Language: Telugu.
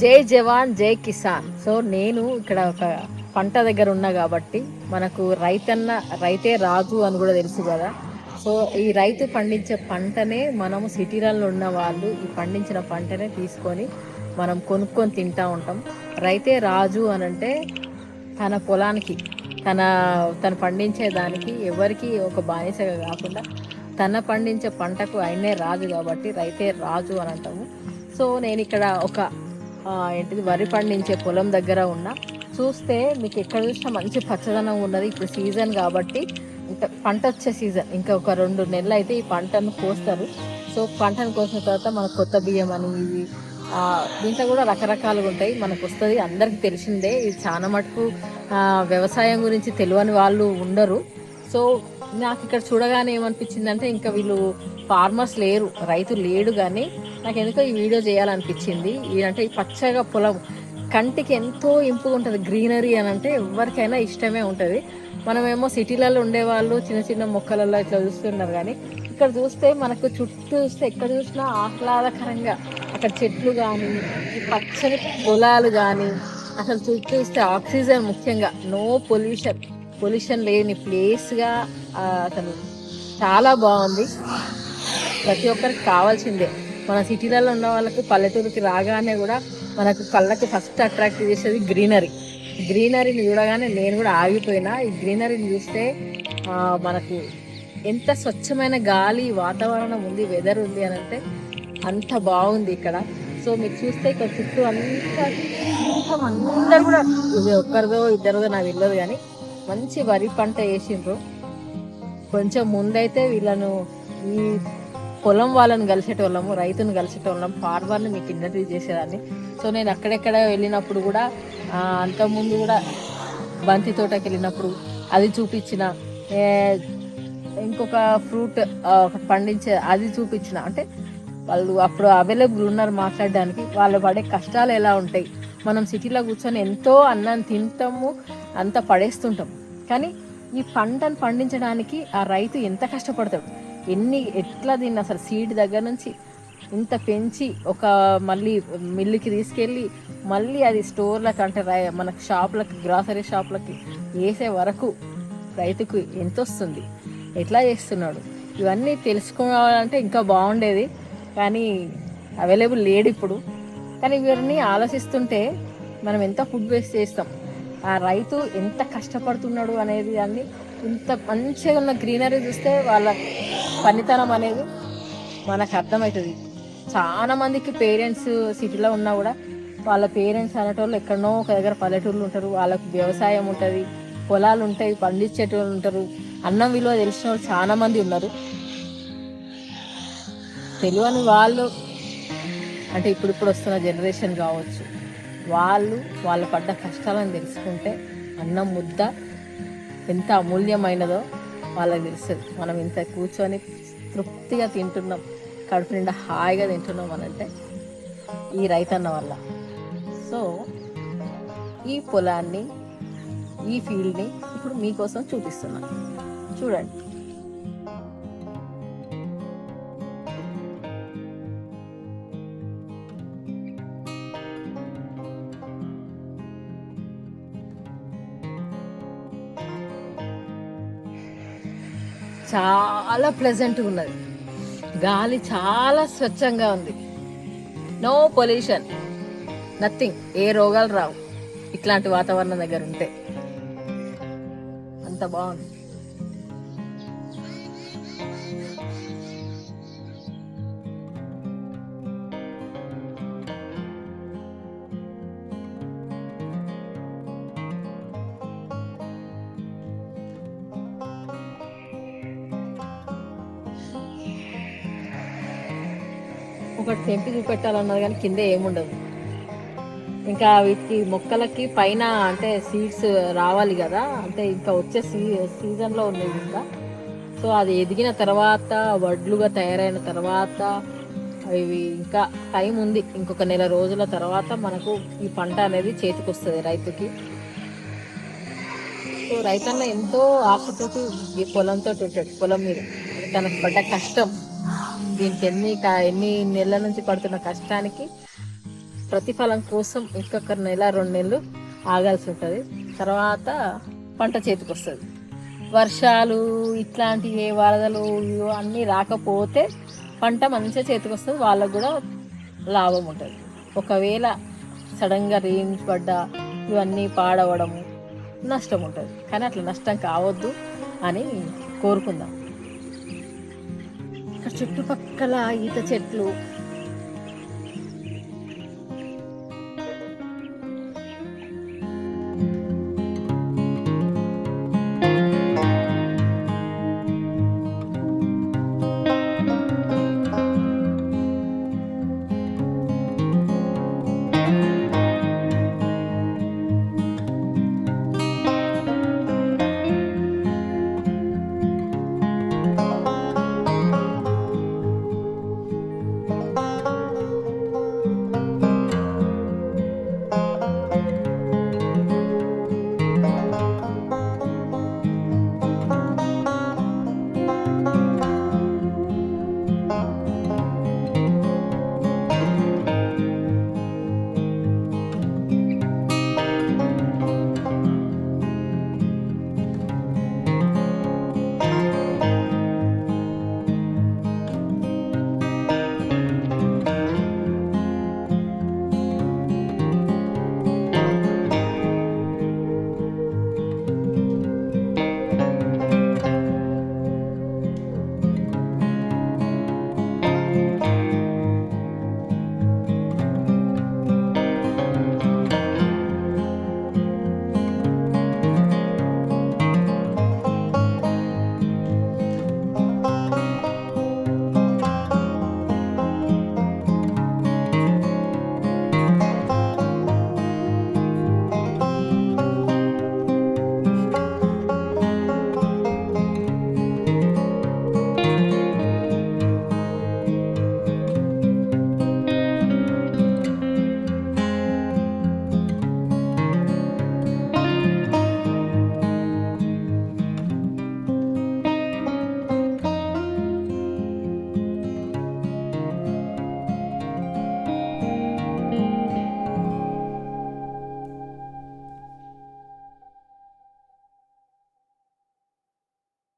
జై జవాన్ జై కిసాన్. సో నేను ఇక్కడ ఒక పంట దగ్గర ఉన్నా కాబట్టి మనకు రైతే రాజు అని కూడా తెలుసు కదా. సో ఈ రైతు పండించే పంటనే మనము సిటీలలో ఉన్న వాళ్ళు ఈ పండించిన పంటనే తీసుకొని మనం కొనుక్కొని తింటూ ఉంటాం. రైతే రాజు అనంటే తన పొలానికి తన తను పండించే దానికి ఎవరికి ఒక బానిసగా కాకుండా తన పండించే పంటకు ఆయనే రాజు కాబట్టి రైతే రాజు అని అంటాము. సో నేను ఇక్కడ ఒక ఏంటిది వరి పండించే పొలం దగ్గర ఉన్న చూస్తే మీకు ఎక్కడ చూసినా మంచి పచ్చదనం ఉన్నది. ఇప్పుడు సీజన్ కాబట్టి ఇంకా పంట వచ్చే సీజన్ ఇంకా ఒక 2 నెలలు అయితే ఈ పంటను కోస్తారు. సో పంటను కోసిన తర్వాత మనకు కొత్త బియ్యం అని ఇవి దీంట్లో కూడా రకరకాలుగా ఉంటాయి. మనకు వస్తుంది, అందరికీ తెలిసిందే. ఇది చాలా మటుకు వ్యవసాయం గురించి తెలియని వాళ్ళు ఉండరు. సో నాకు ఇక్కడ చూడగానే ఏమనిపించిందంటే ఇంకా వీళ్ళు ఫార్మర్స్ లేరు, రైతు లేడు, కానీ నాకు ఎందుకో ఈ వీడియో చేయాలనిపించింది. అంటే ఈ పచ్చగా పొలం కంటికి ఎంతో ఇంపుగా ఉంటుంది. గ్రీనరీ అని అంటే ఎవరికైనా ఇష్టమే ఉంటుంది. మనమేమో సిటీలలో ఉండేవాళ్ళు చిన్న చిన్న మొక్కలలో ఇట్లా చూస్తున్నారు, కానీ ఇక్కడ చూస్తే మనకు చుట్టూ చూస్తే ఎక్కడ చూసినా ఆహ్లాదకరంగా అక్కడ చెట్లు కానీ ఈ పచ్చని పొలాలు కానీ అసలు చుట్టూ చూస్తే ఆక్సిజన్ ముఖ్యంగా నో పొల్యూషన్ లేని ప్లేస్గా అసలు చాలా బాగుంది. ప్రతి ఒక్కరికి కావాల్సిందే. మన సిటీలలో ఉన్న వాళ్ళకి పల్లెటూరుకి రాగానే కూడా మనకు కళ్ళకి ఫస్ట్ అట్రాక్ట్ చేసేది గ్రీనరీని చూడగానే నేను కూడా ఆగిపోయినా. ఈ గ్రీనరీని చూస్తే మనకు ఎంత స్వచ్ఛమైన గాలి వాతావరణం ఉంది, వెదర్ ఉంది అని అంటే అంత బాగుంది ఇక్కడ. సో మీరు చూస్తే ఇక్కడ చుట్టూ అందరూ కూడా ఇది ఒక్కరిదో ఇద్దరిదో నాకు తెలియదు, కానీ మంచి వరి పంట వేసిండ్రు. కొంచెం ముందైతే వీళ్ళను ఈ పొలం వాళ్ళని కలిసేటోళ్ళము, రైతుని కలిసేటోళ్ళం, ఫార్మర్ని మీకు ఇంటర్వ్యూ చేసేదాన్ని. సో నేను అక్కడెక్కడ వెళ్ళినప్పుడు కూడా అంతకుముందు కూడా బంతి తోటకి వెళ్ళినప్పుడు అది చూపించిన, ఇంకొక ఫ్రూట్ పండించే అది చూపించిన. అంటే వాళ్ళు అప్పుడు అవైలబుల్ ఉన్నారు మాట్లాడడానికి. వాళ్ళు పడే కష్టాలు ఎలా ఉంటాయి. మనం సిటీలో కూర్చొని ఎంతో అన్నం తింటాము, అంత పడేస్తుంటాం, కానీ ఈ పంటను పండించడానికి ఆ రైతు ఎంత కష్టపడతాడు, ఎట్లా దీన్ని అసలు సీడ్ దగ్గర నుంచి ఇంత పెంచి ఒక మళ్ళీ మిల్లుకి తీసుకెళ్ళి మళ్ళీ అది స్టోర్లకు అంటే మనకు షాపులకి గ్రాసరీ షాపులకి వేసే వరకు రైతుకు ఎంత వస్తుంది, ఎట్లా చేస్తున్నాడు, ఇవన్నీ తెలుసుకోవాలంటే ఇంకా బాగుండేది, కానీ అవైలబుల్ లేడు ఇప్పుడు. కానీ వీరిని ఆలోచిస్తుంటే మనం ఎంత ఫుడ్ వేస్ట్ చేస్తాం, ఆ రైతు ఎంత కష్టపడుతున్నాడు అనేది అన్ని ఇంత మంచిగా ఉన్న గ్రీనరీ చూస్తే వాళ్ళ పనితనం అనేది మనకు అర్థమవుతుంది. చాలా మందికి పేరెంట్స్ సిటీలో ఉన్నా కూడా వాళ్ళ పేరెంట్స్ అనేటోళ్ళు ఎక్కడనో ఒక దగ్గర పల్లెటూళ్ళు ఉంటారు. వాళ్ళకు వ్యవసాయం ఉంటుంది, పొలాలు ఉంటాయి, పండించేటోళ్ళు ఉంటారు. అన్నం విలువ తెలిసిన వాళ్ళు చాలా మంది ఉన్నారు. తెలియని వాళ్ళు అంటే ఇప్పుడు వస్తున్న జనరేషన్ కావచ్చు, వాళ్ళు పడ్డ కష్టాలను తెలుసుకుంటే అన్నం ముద్ద ఎంత అమూల్యమైనదో వాళ్ళకి తెలుస్తుంది. మనం ఇంత కూర్చొని తృప్తిగా తింటున్నాం, కడుపు నిండా హాయిగా తింటున్నాం అనంటే ఈ రైతన్న వల్ల. సో ఈ పొలాన్ని, ఈ ఫీల్డ్ని ఇప్పుడు మీకోసం చూపిస్తున్నాను, చూడండి. చాలా ప్లెజెంట్గా ఉన్నది, గాలి చాలా స్వచ్ఛంగా ఉంది, నో పొల్యూషన్, నథింగ్, ఏ రోగాలు రావు ఇట్లాంటి వాతావరణం దగ్గర ఉంటే. అంత బాగుంది. ఒకటి తెంపి చూపెట్టాలన్నది కానీ కింద ఏముండదు. ఇంకా వీటికి మొక్కలకి పైన అంటే సీడ్స్ రావాలి కదా, అంటే ఇంకా వచ్చే సీజన్లో ఉన్నాయి ఇంకా. సో అది ఎదిగిన తర్వాత వడ్లుగా తయారైన తర్వాత ఇవి ఇంకా టైం ఉంది, ఇంకొక నెల రోజుల తర్వాత మనకు ఈ పంట అనేది చేతికి వస్తుంది రైతుకి. సో రైతన్న ఎంతో ఆశతోటి ఈ పొలంతో ఉంటాడు, పొలం మీద తనకు పడ్డ కష్టం, దీనికి ఎన్ని నెలల నుంచి పడుతున్న కష్టానికి ప్రతిఫలం కోసం ఇంకొక నెల 2 నెలలు ఆగాల్సి ఉంటుంది. తర్వాత పంట చేతికి వస్తుంది. వర్షాలు ఇట్లాంటివి వరదలు అన్నీ రాకపోతే పంట మంచిగా చేతికి వస్తుంది, వాళ్ళకు కూడా లాభం ఉంటుంది. ఒకవేళ సడన్గా రెయిన్స్ పడ్డా ఇవన్నీ పాడవడము నష్టం ఉంటుంది. కానీ అట్లా నష్టం కావద్దు అని కోరుకుందాం. ఇక్కడ చుట్టుపక్కల ఈత చెట్లు